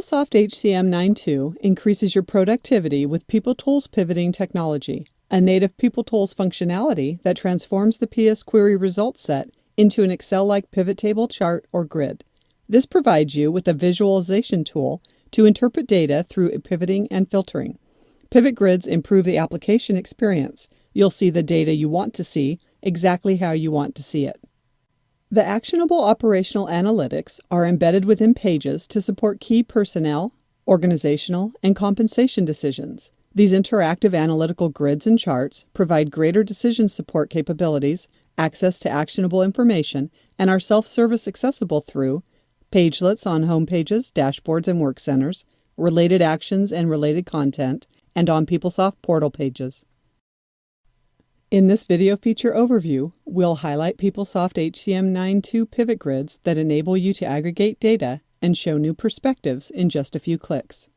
PeopleSoft HCM 9.2 increases your productivity with PeopleTools pivoting technology, a native PeopleTools functionality that transforms the PS query results set into an Excel-like pivot table, chart, or grid. This provides you with a visualization tool to interpret data through pivoting and filtering. Pivot grids improve the application experience. You'll see the data you want to see exactly how you want to see it. The actionable operational analytics are embedded within Pages to support key personnel, organizational, and compensation decisions. These interactive analytical grids and charts provide greater decision support capabilities, access to actionable information, and are self-service accessible through pagelets on home pages, dashboards, and work centers, related actions and related content, and on PeopleSoft portal pages. In this video feature overview, we'll highlight PeopleSoft HCM 9.2 pivot grids that enable you to aggregate data and show new perspectives in just a few clicks.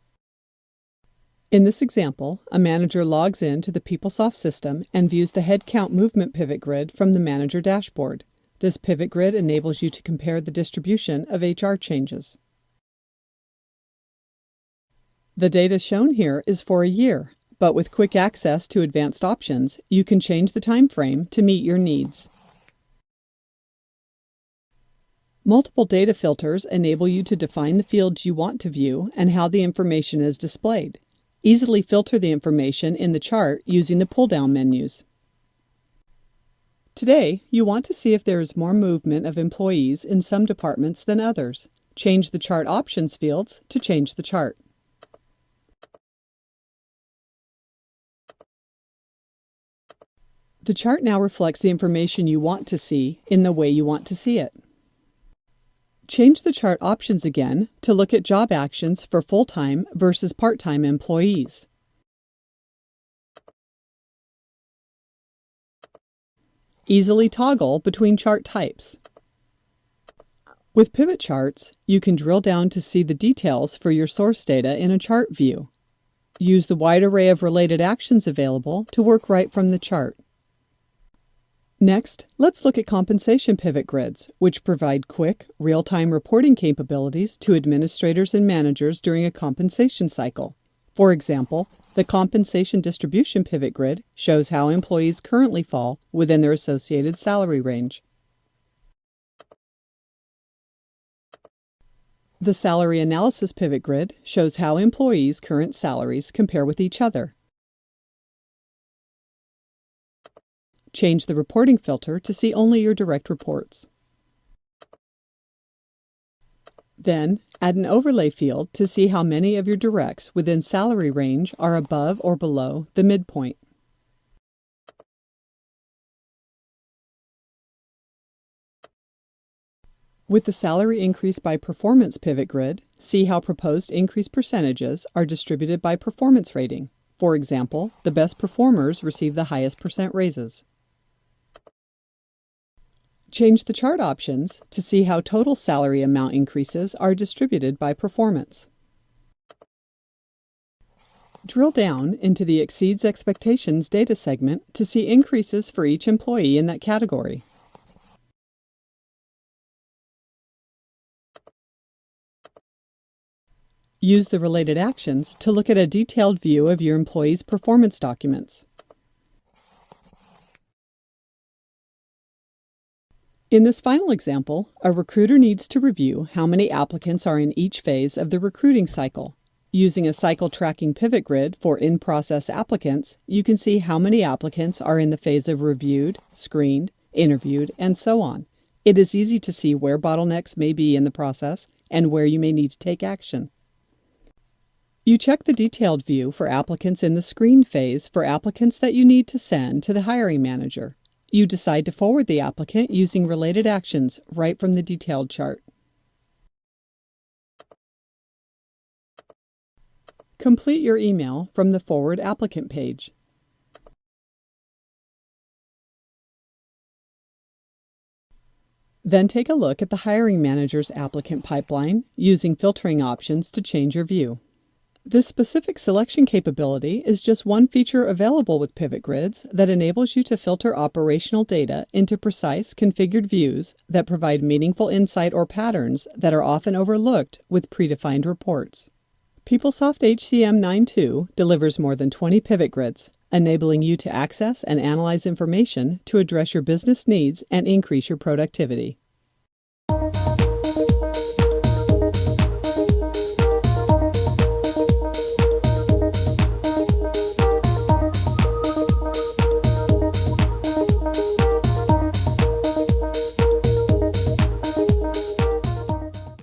In this example, a manager logs in to the PeopleSoft system and views the Headcount movement pivot grid from the manager dashboard. This pivot grid enables you to compare the distribution of HR changes. The data shown here is for a year, but with quick access to advanced options, you can change the time frame to meet your needs. Multiple data filters enable you to define the fields you want to view and how the information is displayed. Easily filter the information in the chart using the pull-down menus. Today, you want to see if there is more movement of employees in some departments than others. Change the chart options fields to change the chart. The chart now reflects the information you want to see in the way you want to see it. Change the chart options again to look at job actions for full-time versus part-time employees. Easily toggle between chart types. With pivot charts, you can drill down to see the details for your source data in a chart view. Use the wide array of related actions available to work right from the chart. Next, let's look at compensation pivot grids, which provide quick, real-time reporting capabilities to administrators and managers during a compensation cycle. For example, the compensation distribution pivot grid shows how employees currently fall within their associated salary range. The salary analysis pivot grid shows how employees' current salaries compare with each other. Change the reporting filter to see only your direct reports. Then, add an overlay field to see how many of your directs within salary range are above or below the midpoint. With the salary increase by performance pivot grid, see how proposed increase percentages are distributed by performance rating. For example, the best performers receive the highest percent raises. Change the chart options to see how total salary amount increases are distributed by performance. Drill down into the Exceeds Expectations data segment to see increases for each employee in that category. Use the related actions to look at a detailed view of your employees' performance documents. In this final example, a recruiter needs to review how many applicants are in each phase of the recruiting cycle. Using a cycle tracking pivot grid for in-process applicants, you can see how many applicants are in the phase of reviewed, screened, interviewed, and so on. It is easy to see where bottlenecks may be in the process and where you may need to take action. You check the detailed view for applicants in the screen phase for applicants that you need to send to the hiring manager. You decide to forward the applicant using related actions right from the detailed chart. Complete your email from the Forward Applicant page. Then take a look at the hiring manager's applicant pipeline using filtering options to change your view. This specific selection capability is just one feature available with pivot grids that enables you to filter operational data into precise, configured views that provide meaningful insight or patterns that are often overlooked with predefined reports. PeopleSoft HCM 9.2 delivers more than 20 pivot grids, enabling you to access and analyze information to address your business needs and increase your productivity.